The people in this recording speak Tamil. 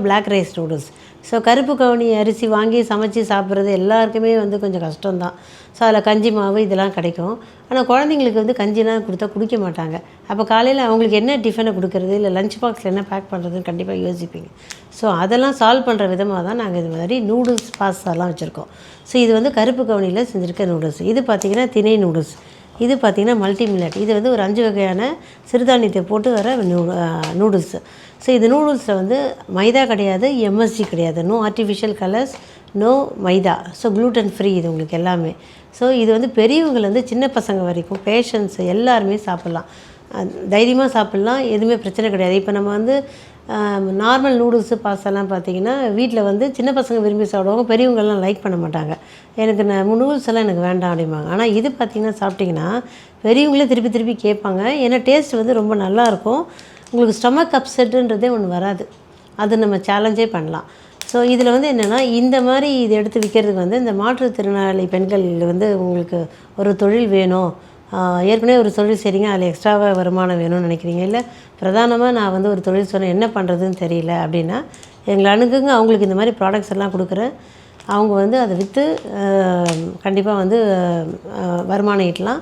Black rice noodles. ஸோ கருப்பு கவுனி அரிசி வாங்கி சமைச்சி சாப்பிட்றது எல்லாருக்குமே வந்து கொஞ்சம் கஷ்டம்தான். ஸோ அதில் கஞ்சி மாவு இதெல்லாம் கிடைக்கும். ஆனால் குழந்தைங்களுக்கு வந்து கஞ்சிலாம் கொடுத்தா குடிக்க மாட்டாங்க. அப்போ காலையில் அவங்களுக்கு என்ன டிஃபனை கொடுக்குறது, இல்லை லஞ்ச் பாக்ஸில் என்ன பேக் பண்ணுறதுன்னு கண்டிப்பாக யோசிப்பீங்க. ஸோ அதெல்லாம் சால்வ் பண்ணுற விதமாக தான் நாங்கள் இது மாதிரி நூடுல்ஸ் பாஸ்தாலாம் வச்சுருக்கோம். ஸோ இது வந்து கருப்பு கவுனியில் செஞ்சுருக்க நூடுல்ஸ். இது பார்த்திங்கன்னா திணை நூடுல்ஸ். இது பார்த்திங்கன்னா மல்டி மில்லட். இது வந்து ஒரு 5 வகையான சிறுதானியத்தை போட்டு வர நூடுல்ஸு. ஸோ இது நூடுல்ஸில் வந்து மைதா கிடையாது, எம்எஸ்ஜி கிடையாது, நோ ஆர்டிஃபிஷியல் கலர்ஸ், நோ மைதா. ஸோ க்ளூட்டன் ஃப்ரீ இது உங்களுக்கு எல்லாமே. ஸோ இது வந்து பெரியவங்கலேருந்து சின்ன பசங்க வரைக்கும் பேஷண்ட்ஸ் எல்லாருமே சாப்பிட்லாம், தைரியமாக சாப்பிட்லாம், எதுவுமே பிரச்சனை கிடையாது. இப்போ நம்ம வந்து நார்மல் நூடுல்ஸு பாஸ்தாலாம் பார்த்திங்கன்னா வீட்டில் வந்து சின்ன பசங்க விரும்பி சாப்பிடுவாங்க, பெரியவங்கள்லாம் லைக் பண்ண மாட்டாங்க. எனக்கு நூடுல்ஸ் எல்லாம் எனக்கு வேண்டாம் அப்படிம்பாங்க. ஆனால் இது பார்த்திங்கன்னா சாப்பிட்டிங்கன்னா பெரியவங்களே திருப்பி திருப்பி கேட்பாங்க. ஏன்னா டேஸ்ட் வந்து ரொம்ப நல்லாயிருக்கும். உங்களுக்கு ஸ்டொமக் அப்செட்டுன்றதே ஒன்று வராது. அது நம்ம சேலஞ்சே பண்ணலாம். ஸோ இதில் வந்து என்னென்னா இந்த மாதிரி இது எடுத்து விற்கிறதுக்கு வந்து இந்த மாற்றுத்திறனாளி பெண்கள் வந்து உங்களுக்கு ஒரு தொழில் வேணும், ஏற்கனவே ஒரு தொழில் செய்கிறீங்க, அதில் எக்ஸ்ட்ராவாக வருமானம் வேணும்னு நினைக்கிறீங்க, இல்லை பிரதானமாக நான் வந்து ஒரு தொழில் சொன்னேன் என்ன பண்ணுறதுன்னு தெரியல அப்படின்னா எங்களை அணுகுங்க. அவங்களுக்கு இந்த மாதிரி ப்ராடக்ட்ஸ் எல்லாம் கொடுக்குறேன். அவங்க வந்து அதை விற்று கண்டிப்பாக வந்து வருமானம் ஈட்டலாம்.